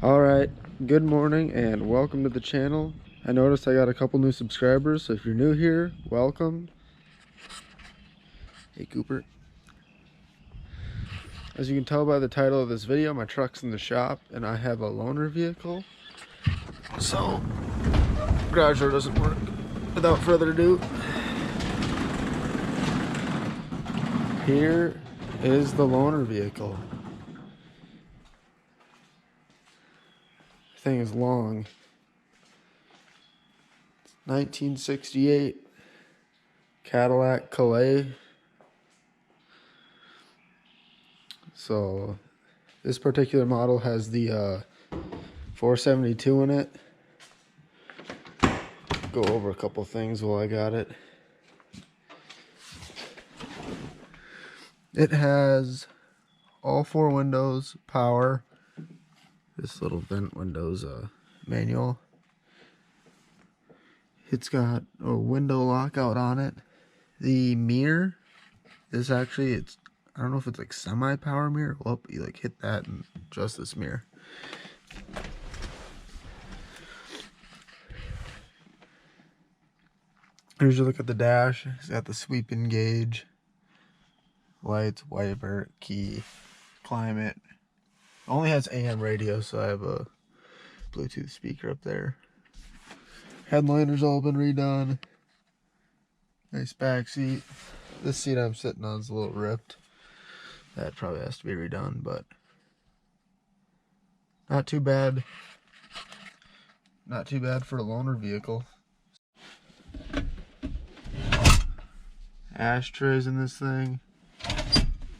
Alright, good morning and welcome to the channel. I noticed I got a couple new subscribers, so if you're new here, welcome. Hey Cooper. As you can tell by the title of this video, my truck's in the shop and I have a loaner vehicle. So, garage door doesn't work. Without further ado, here is the loaner vehicle. The thing is long. It's 1968 Cadillac Calais. So this particular model has the 472 in it. Go over a couple things while I got it. It has all four windows, power. This little vent window's manual. It's got a window lockout on it. The mirror is actually, I don't know if it's like semi-power mirror. Well, you like hit that and adjust this mirror. Here's a look at the dash. It's got the sweeping gauge, lights, wiper, key, climate. Only has AM radio, so I have a Bluetooth speaker up there. Headliner's all been redone. Nice back seat. This seat I'm sitting on is a little ripped. That probably has to be redone, but not too bad. Not too bad for a loaner vehicle. Ashtrays in this thing.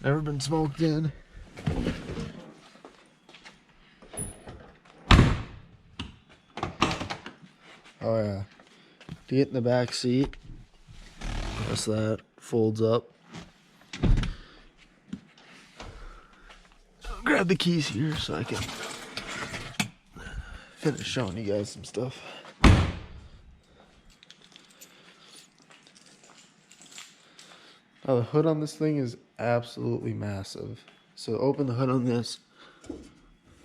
Never been smoked in. Oh yeah. To get in the back seat, press that, folds up. I'll grab the keys here so I can finish showing you guys some stuff. Now the hood on this thing is absolutely massive. So open the hood on this.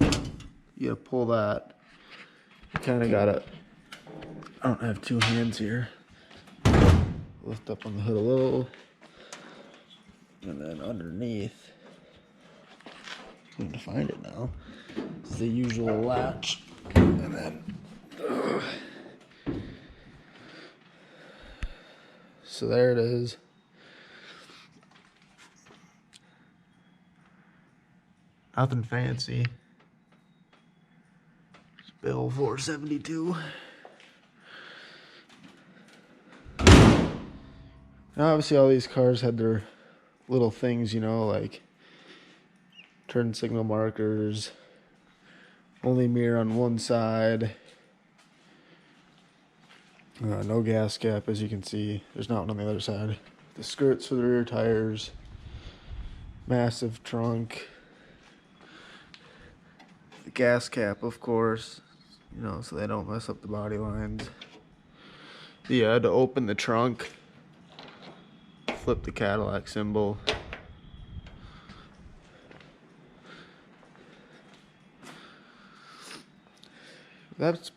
You gotta pull that. You kinda gotta, I don't have two hands here. Lift up on the hood a little. And then underneath, I'm gonna find it now. It's the usual latch. And then, so there it is. Nothing fancy. It's Bill 472. Now obviously all these cars had their little things, you know, like turn signal markers, only mirror on one side, no gas cap as you can see. There's not one on the other side. The skirts for the rear tires, massive trunk, the gas cap of course, you know, so they don't mess up the body lines. To open the trunk, flip the Cadillac symbol. That's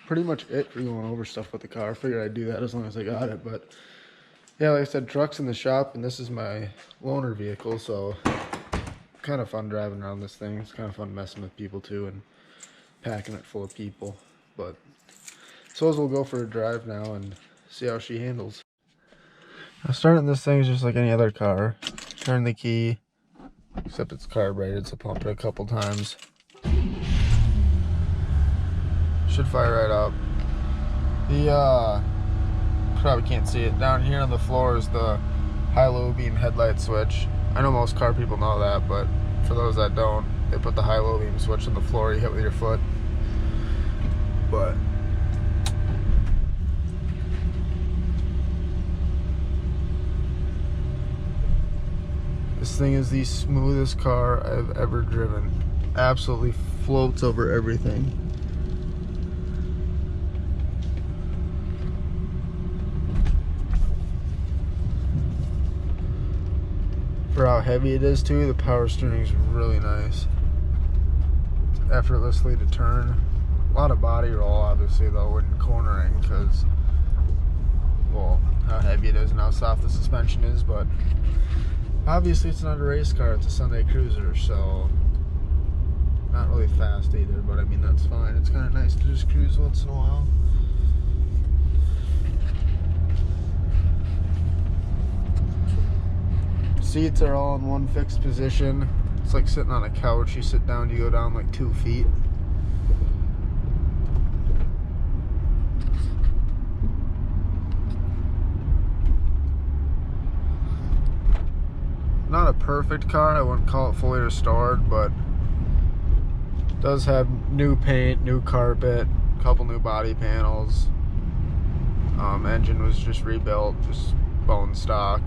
pretty much it for going over stuff with the car. I figured I'd do that as long as I got it, but yeah, like I said, truck's in the shop and this is my loaner vehicle, so kind of fun driving around this thing. It's kind of fun messing with people too and packing it full of people. But suppose we'll go for a drive now and see how she handles. Now starting this thing is just like any other car. Turn the key, except it's carbureted, so pump it a couple times. Should fire right up. The probably can't see it. Down here on the floor is the high-low beam headlight switch. I know most car people know that, but for those that don't, they put the high-low beam switch on the floor. You hit with your foot. But this thing is the smoothest car I've ever driven. Absolutely floats over everything. For how heavy it is too, the power steering is really nice. effortlessly to turn. A lot of body roll, obviously, though, when cornering, because, well, how heavy it is and how soft the suspension is, but obviously it's not a race car, it's a Sunday cruiser, so not really fast either, but I mean, that's fine. It's kind of nice to just cruise once in a while. Seats are all in one fixed position. It's like sitting on a couch. You sit down, you go down like 2 feet. Not a perfect car, I wouldn't call it fully restored, but it does have new paint, new carpet, a couple new body panels. Engine was just rebuilt, just bone stock,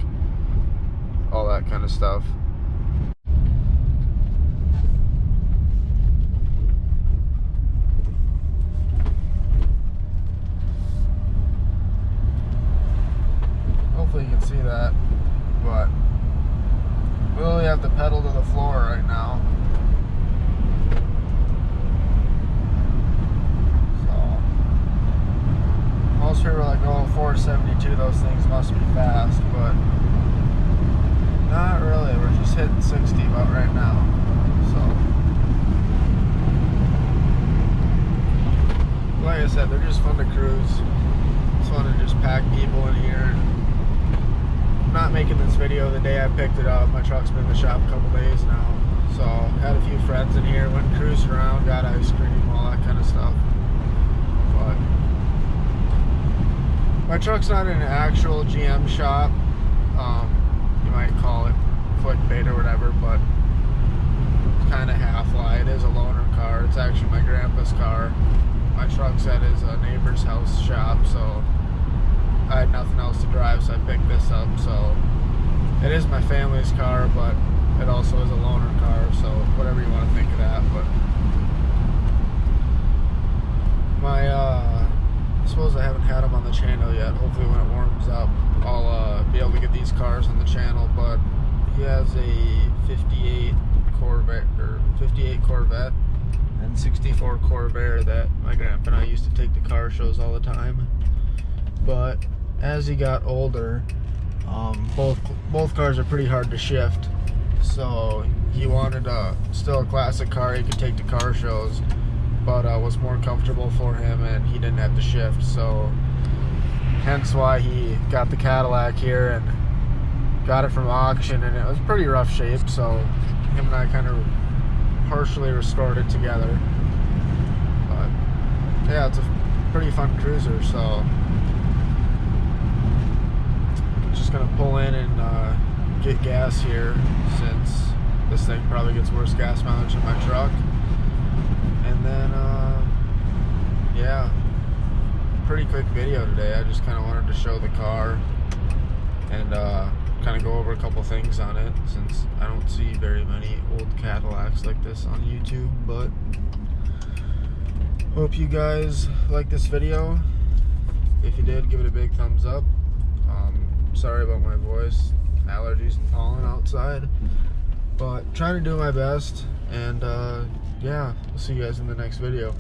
all that kind of stuff. Hopefully you can see that, but we only have the pedal to the floor right now. So most people are like, oh, 472, those things must be fast, but not really. We're just hitting 60 about right now. So like I said, they're just fun to cruise. It's fun to just pack people in here. I'm not making this video the day I picked it up. My truck's been in the shop a couple days now. So had a few friends in here, went cruising around, got ice cream, all that kind of stuff. But my truck's not in an actual GM shop. You might call it clickbait or whatever, but it's kind of half-lie. It is a loaner car. It's actually my grandpa's car. My truck's at his neighbor's house shop, so I had nothing else to drive, so I picked this up. So it is my family's car, but it also is a loaner car, so whatever you want to think of that. But I suppose I haven't had him on the channel yet. Hopefully when it warms up, I'll be able to get these cars on the channel. But he has a 58 Corvette and 64 Corvair that my grandpa and I used to take to car shows all the time. But as he got older, both cars are pretty hard to shift, so he wanted still a classic car he could take to car shows, but was more comfortable for him and he didn't have to shift. So hence why he got the Cadillac here and got it from auction, and it was pretty rough shape, so him and I kind of partially restored it together. But yeah, it's a pretty fun cruiser. So just gonna pull in and get gas here, since this thing probably gets worse gas mileage than my truck. And then yeah, pretty quick video today. I just kind of wanted to show the car and kind of go over a couple things on it, since I don't see very many old Cadillacs like this on YouTube. But hope you guys like this video. If you did, give it a big thumbs up. Sorry about my voice, allergies and pollen outside, but trying to do my best. And yeah, I'll see you guys in the next video.